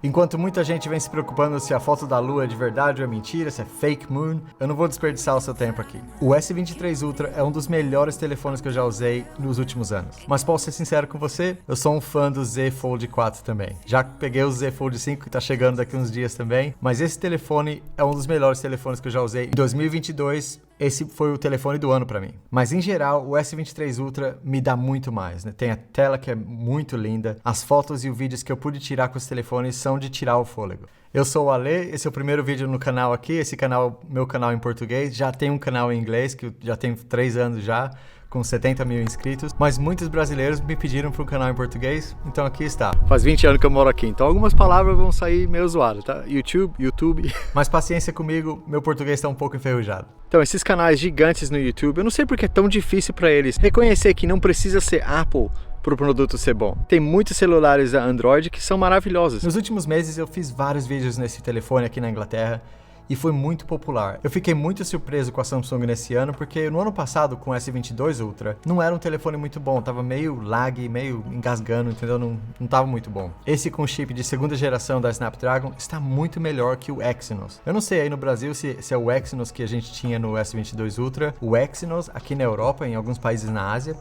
Enquanto muita gente vem se preocupando se a foto da lua é de verdade ou é mentira, se é fake moon, eu não vou desperdiçar o seu tempo aqui. O S23 Ultra é um dos melhores telefones que eu já usei nos últimos anos. Mas posso ser sincero com você, eu sou um fã do Z Fold 4 também. Já peguei o Z Fold 5 que tá chegando daqui uns dias também, mas esse telefone é um dos melhores telefones que eu já usei. Em 2022, esse foi o telefone do ano para mim. Mas em geral, o S23 Ultra me dá muito mais, né? Tem a tela que é muito linda, as fotos e os vídeos que eu pude tirar com esse telefone são de tirar o fôlego. Eu sou o Ale, esse é o primeiro vídeo no canal aqui, esse canal, meu canal em português, já tem um canal em inglês, que já tem 3 anos já, com 70 mil inscritos, mas muitos brasileiros me pediram para um canal em português, então aqui está. Faz 20 anos que eu moro aqui, então algumas palavras vão sair meio zoadas, tá? YouTube, mas paciência comigo, meu português está um pouco enferrujado. Então, esses canais gigantes no YouTube, eu não sei porque é tão difícil para eles reconhecer que não precisa ser Apple para o produto ser bom. Tem muitos celulares da Android que são maravilhosos. Nos últimos meses eu fiz vários vídeos nesse telefone aqui na Inglaterra e foi muito popular. Eu fiquei muito surpreso com a Samsung nesse ano, porque no ano passado, com o S22 Ultra, não era um telefone muito bom, tava meio lag, meio engasgando, entendeu? Não tava muito bom. Esse com chip de segunda geração da Snapdragon está muito melhor que o Exynos. Eu não sei aí no Brasil se é o Exynos que a gente tinha no S22 Ultra. O Exynos, aqui na Europa, em alguns países na Ásia,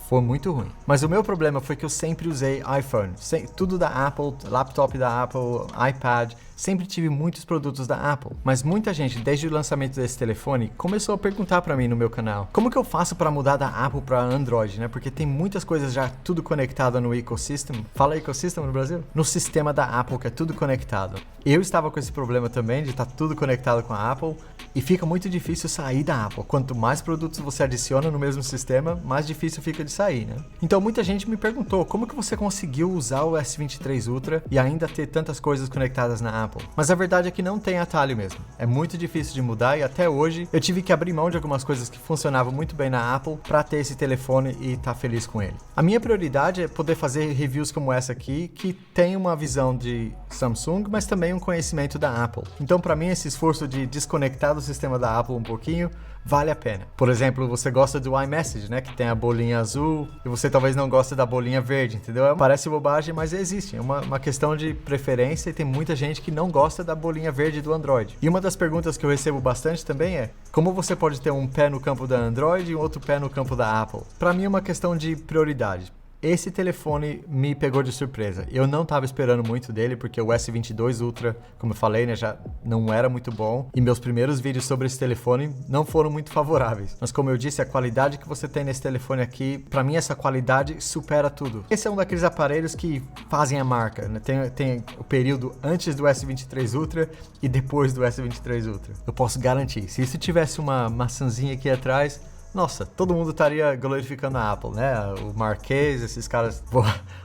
foi muito ruim. Mas o meu problema foi que eu sempre usei iPhone. Tudo da Apple, laptop da Apple, iPad, sempre tive muitos produtos da Apple. Mas muita gente, desde o lançamento desse telefone, começou a perguntar para mim no meu canal: como que eu faço para mudar da Apple para Android, né? Porque tem muitas coisas já tudo conectado no ecosystem. Fala ecosystem no Brasil? No sistema da Apple, que é tudo conectado. Eu estava com esse problema também de estar tudo conectado com a Apple e fica muito difícil sair da Apple. Quanto mais produtos você adiciona no mesmo sistema, mais difícil fica de sair, né? Então muita gente me perguntou: como que você conseguiu usar o S23 Ultra e ainda ter tantas coisas conectadas na Apple? Mas a verdade é que não tem atalho mesmo. É muito difícil de mudar e até hoje eu tive que abrir mão de algumas coisas que funcionavam muito bem na Apple para ter esse telefone e estar feliz com ele. A minha prioridade é poder fazer reviews como essa aqui, que tem uma visão de Samsung, mas também um conhecimento da Apple. Então para mim esse esforço de desconectar do sistema da Apple um pouquinho vale a pena. Por exemplo, você gosta do iMessage, né? Que tem a bolinha azul, e você talvez não goste da bolinha verde, entendeu? Parece bobagem, mas existe. É uma questão de preferência e tem muita gente que não gosta da bolinha verde do Android. E uma das perguntas que eu recebo bastante também é: como você pode ter um pé no campo da Android e outro pé no campo da Apple? Para mim é uma questão de prioridade. Esse telefone me pegou de surpresa. Eu não estava esperando muito dele, porque o S22 Ultra, como eu falei, né, já não era muito bom. E meus primeiros vídeos sobre esse telefone não foram muito favoráveis. Mas como eu disse, a qualidade que você tem nesse telefone aqui, para mim essa qualidade supera tudo. Esse é um daqueles aparelhos que fazem a marca, né? Tem o período antes do S23 Ultra e depois do S23 Ultra. Eu posso garantir, se isso tivesse uma maçãzinha aqui atrás, nossa, todo mundo estaria glorificando a Apple, né? O Marques, esses caras,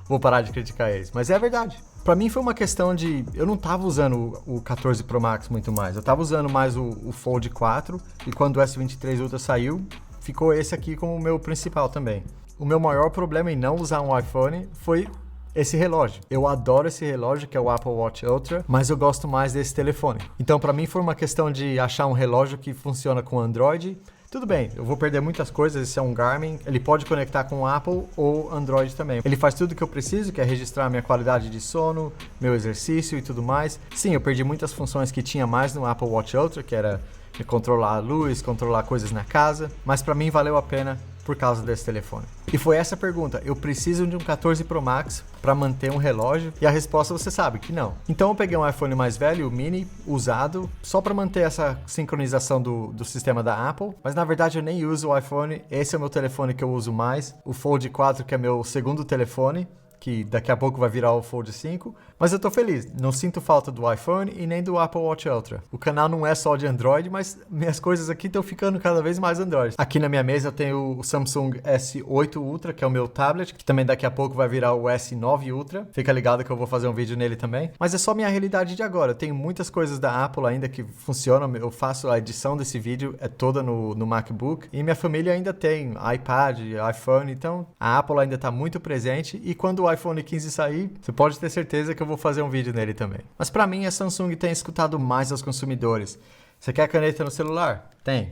vou parar de criticar eles. Mas é a verdade. Pra mim foi uma questão de... eu não tava usando o 14 Pro Max muito mais. Eu tava usando mais o Fold 4. E quando o S23 Ultra saiu, ficou esse aqui como o meu principal também. O meu maior problema em não usar um iPhone foi esse relógio. Eu adoro esse relógio, que é o Apple Watch Ultra, mas eu gosto mais desse telefone. Então pra mim foi uma questão de achar um relógio que funciona com Android. Tudo bem, eu vou perder muitas coisas, esse é um Garmin, ele pode conectar com o Apple ou Android também. Ele faz tudo o que eu preciso, que é registrar minha qualidade de sono, meu exercício e tudo mais. Sim, eu perdi muitas funções que tinha mais no Apple Watch Ultra, que era controlar a luz, controlar coisas na casa, mas para mim valeu a pena por causa desse telefone. E foi essa a pergunta: eu preciso de um 14 Pro Max para manter um relógio? E a resposta você sabe que não. Então eu peguei um iPhone mais velho, o mini, usado, só para manter essa sincronização do sistema da Apple, mas na verdade eu nem uso o iPhone, esse é o meu telefone que eu uso mais, o Fold 4, que é meu segundo telefone, que daqui a pouco vai virar o Fold 5, mas eu tô feliz, não sinto falta do iPhone e nem do Apple Watch Ultra. O canal não é só de Android, mas minhas coisas aqui estão ficando cada vez mais Android. Aqui na minha mesa eu tenho o Samsung S8 Ultra, que é o meu tablet, que também daqui a pouco vai virar o S9 Ultra. Fica ligado que eu vou fazer um vídeo nele também. Mas é só minha realidade de agora. Eu tenho muitas coisas da Apple ainda que funcionam. Eu faço a edição desse vídeo, é toda no MacBook. E minha família ainda tem iPad, iPhone, então a Apple ainda está muito presente. E quando o iPhone 15 sair, você pode ter certeza que eu vou fazer um vídeo nele também. Mas para mim, a Samsung tem escutado mais aos consumidores. Você quer caneta no celular? Tem.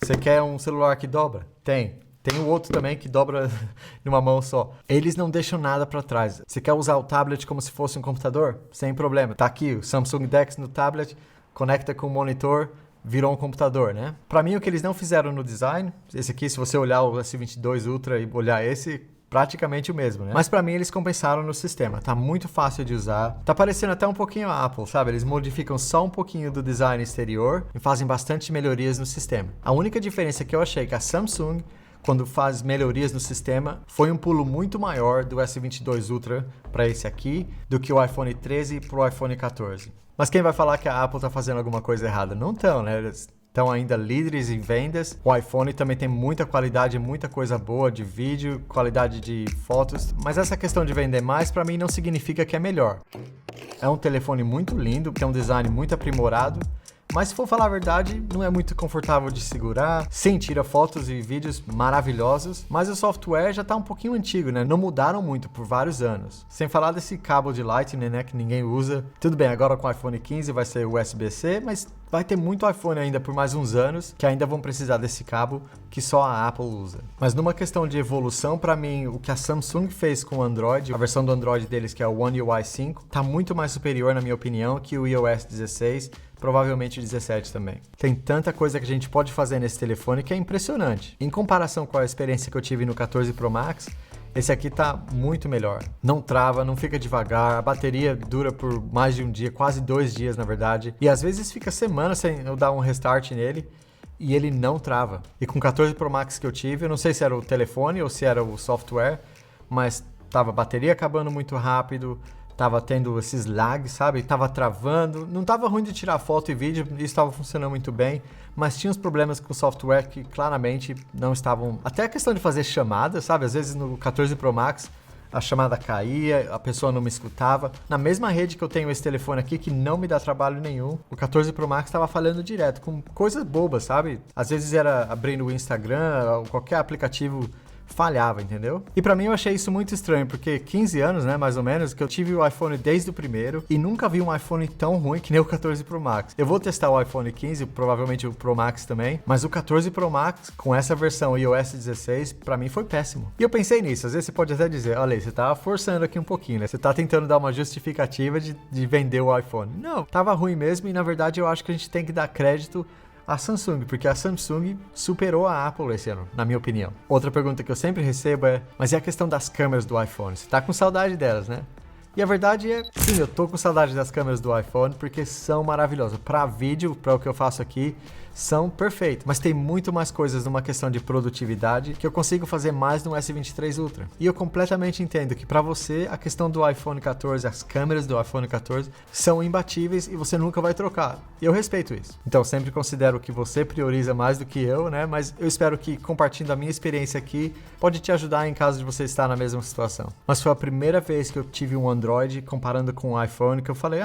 Você quer um celular que dobra? Tem. Tem o outro também que dobra numa mão só. Eles não deixam nada para trás. Você quer usar o tablet como se fosse um computador? Sem problema. Tá aqui o Samsung DeX no tablet, conecta com o monitor, virou um computador, né? Para mim, o que eles não fizeram no design, esse aqui, se você olhar o S22 Ultra e olhar esse, praticamente o mesmo, né? Mas para mim, eles compensaram no sistema. Tá muito fácil de usar. Tá parecendo até um pouquinho a Apple, sabe? Eles modificam só um pouquinho do design exterior e fazem bastante melhorias no sistema. A única diferença que eu achei que a Samsung, quando faz melhorias no sistema, foi um pulo muito maior do S22 Ultra para esse aqui do que o iPhone 13 para o iPhone 14. Mas quem vai falar que a Apple está fazendo alguma coisa errada? Não estão, né? Eles estão ainda líderes em vendas. O iPhone também tem muita qualidade, muita coisa boa de vídeo, qualidade de fotos. Mas essa questão de vender mais, para mim, não significa que é melhor. É um telefone muito lindo, tem um design muito aprimorado. Mas se for falar a verdade, não é muito confortável de segurar. Sim, tira fotos e vídeos maravilhosos, mas o software já tá um pouquinho antigo, né? Não mudaram muito por vários anos. Sem falar desse cabo de Lightning, né, que ninguém usa. Tudo bem, agora com o iPhone 15 vai ser USB-C, mas vai ter muito iPhone ainda por mais uns anos que ainda vão precisar desse cabo que só a Apple usa. Mas numa questão de evolução, para mim, o que a Samsung fez com o Android, a versão do Android deles, que é o One UI 5, tá muito mais superior, na minha opinião, que o iOS 16, provavelmente o 17 também. Tem tanta coisa que a gente pode fazer nesse telefone que é impressionante. Em comparação com a experiência que eu tive no 14 Pro Max, esse aqui tá muito melhor. Não trava, não fica devagar, a bateria dura por mais de um dia, quase 2 dias na verdade, e às vezes fica semanas sem eu dar um restart nele e ele não trava. E com o 14 Pro Max que eu tive, eu não sei se era o telefone ou se era o software, mas tava a bateria acabando muito rápido, tava tendo esses lags, sabe? Tava travando. Não tava ruim de tirar foto e vídeo, isso estava funcionando muito bem, mas tinha uns problemas com o software que claramente não estavam... Até a questão de fazer chamada, sabe? Às vezes no 14 Pro Max a chamada caía, a pessoa não me escutava. Na mesma rede que eu tenho esse telefone aqui, que não me dá trabalho nenhum, o 14 Pro Max estava falhando direto, com coisas bobas, sabe? Às vezes era abrindo o Instagram, ou qualquer aplicativo falhava, entendeu? E pra mim eu achei isso muito estranho, porque 15 anos, né, mais ou menos, que eu tive o iPhone desde o primeiro e nunca vi um iPhone tão ruim que nem o 14 Pro Max. Eu vou testar o iPhone 15, provavelmente o Pro Max também, mas o 14 Pro Max, com essa versão iOS 16, pra mim foi péssimo. E eu pensei nisso, às vezes você pode até dizer, olha aí, você tá forçando aqui um pouquinho, né? Você tá tentando dar uma justificativa de vender o iPhone. Não, tava ruim mesmo e na verdade eu acho que a gente tem que dar crédito a Samsung, porque a Samsung superou a Apple esse ano, na minha opinião. Outra pergunta que eu sempre recebo é, mas e a questão das câmeras do iPhone? Você tá com saudade delas, né? E a verdade é, sim, eu tô com saudade das câmeras do iPhone porque são maravilhosas. Para vídeo, para o que eu faço aqui, são perfeitas. Mas tem muito mais coisas numa questão de produtividade que eu consigo fazer mais no S23 Ultra. E eu completamente entendo que para você, a questão do iPhone 14, as câmeras do iPhone 14 são imbatíveis e você nunca vai trocar. E eu respeito isso. Então, sempre considero que você prioriza mais do que eu, né? Mas eu espero que compartilhando a minha experiência aqui pode te ajudar em caso de você estar na mesma situação. Mas foi a primeira vez que eu tive um Android comparando com o iPhone que eu falei,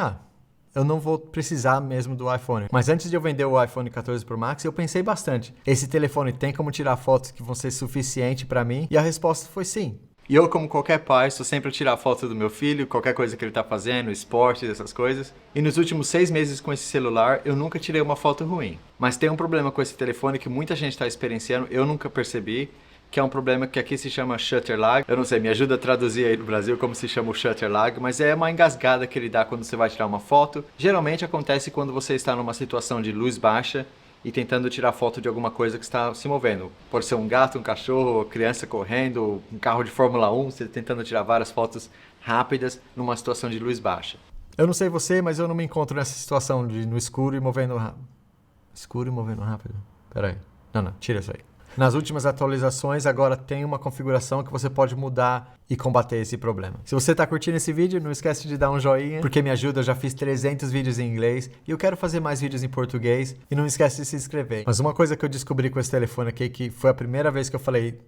eu não vou precisar mesmo do iPhone. Mas antes de eu vender o iPhone 14 Pro Max, eu pensei bastante. Esse telefone tem como tirar fotos que vão ser suficientes para mim? E a resposta foi sim. E eu, como qualquer pai, estou sempre a tirar foto do meu filho, qualquer coisa que ele está fazendo, esporte, essas coisas. E nos últimos 6 meses com esse celular, eu nunca tirei uma foto ruim. Mas tem um problema com esse telefone que muita gente está experienciando, eu nunca percebi, que é um problema que aqui se chama shutter lag. Eu não sei, me ajuda a traduzir aí no Brasil como se chama o shutter lag, mas é uma engasgada que ele dá quando você vai tirar uma foto. Geralmente acontece quando você está numa situação de luz baixa e tentando tirar foto de alguma coisa que está se movendo. Pode ser um gato, um cachorro, criança correndo, um carro de Fórmula 1, você tentando tirar várias fotos rápidas numa situação de luz baixa. Eu não sei você, mas eu não me encontro nessa situação de no escuro e movendo rápido. Escuro e movendo rápido? Pera aí. Não, tira isso aí. Nas últimas atualizações, agora tem uma configuração que você pode mudar e combater esse problema. Se você está curtindo esse vídeo, não esquece de dar um joinha, porque me ajuda, eu já fiz 300 vídeos em inglês e eu quero fazer mais vídeos em português. E não esquece de se inscrever. Mas uma coisa que eu descobri com esse telefone aqui, que foi a primeira vez que eu falei...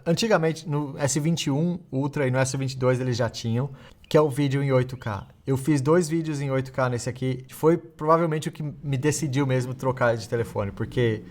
Antigamente, no S21 Ultra e no S22 eles já tinham, que é o vídeo em 8K. Eu fiz 2 vídeos em 8K nesse aqui, foi provavelmente o que me decidiu mesmo trocar de telefone, porque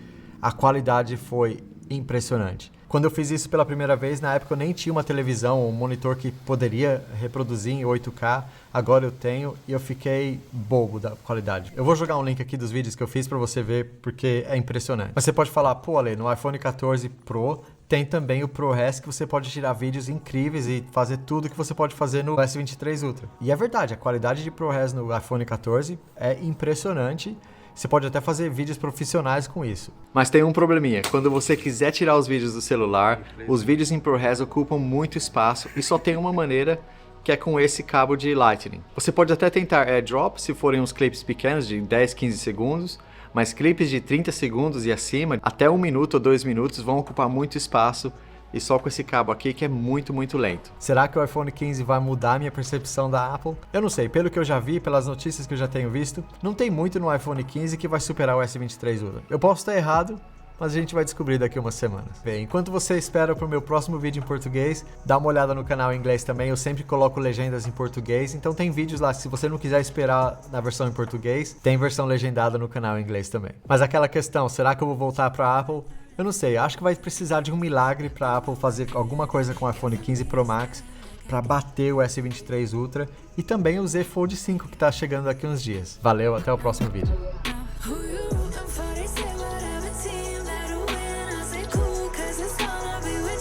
a qualidade foi impressionante. Quando eu fiz isso pela primeira vez, na época eu nem tinha uma televisão, um monitor que poderia reproduzir em 8K, agora eu tenho e eu fiquei bobo da qualidade. Eu vou jogar um link aqui dos vídeos que eu fiz para você ver, porque é impressionante. Mas você pode falar, pô Ale, no iPhone 14 Pro tem também o ProRes, que você pode tirar vídeos incríveis e fazer tudo que você pode fazer no S23 Ultra. E é verdade, a qualidade de ProRes no iPhone 14 é impressionante. Você pode até fazer vídeos profissionais com isso. Mas tem um probleminha. Quando você quiser tirar os vídeos do celular, os vídeos em ProRes ocupam muito espaço e só tem uma maneira, que é com esse cabo de Lightning. Você pode até tentar AirDrop se forem uns clipes pequenos de 10, 15 segundos, mas clipes de 30 segundos e acima, até 1 minuto ou 2 minutos, vão ocupar muito espaço e só com esse cabo aqui que é muito, muito lento. Será que o iPhone 15 vai mudar a minha percepção da Apple? Eu não sei, pelo que eu já vi, pelas notícias que eu já tenho visto, não tem muito no iPhone 15 que vai superar o S23 Ultra. Eu posso estar errado, mas a gente vai descobrir daqui umas semanas. Bem, enquanto você espera para o meu próximo vídeo em português, dá uma olhada no canal em inglês também, eu sempre coloco legendas em português, então tem vídeos lá, se você não quiser esperar na versão em português, tem versão legendada no canal em inglês também. Mas aquela questão, será que eu vou voltar para a Apple? Eu não sei, acho que vai precisar de um milagre para a Apple fazer alguma coisa com o iPhone 15 Pro Max para bater o S23 Ultra e também o Z Fold 5 que está chegando daqui uns dias. Valeu, até o próximo vídeo.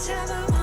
Whichever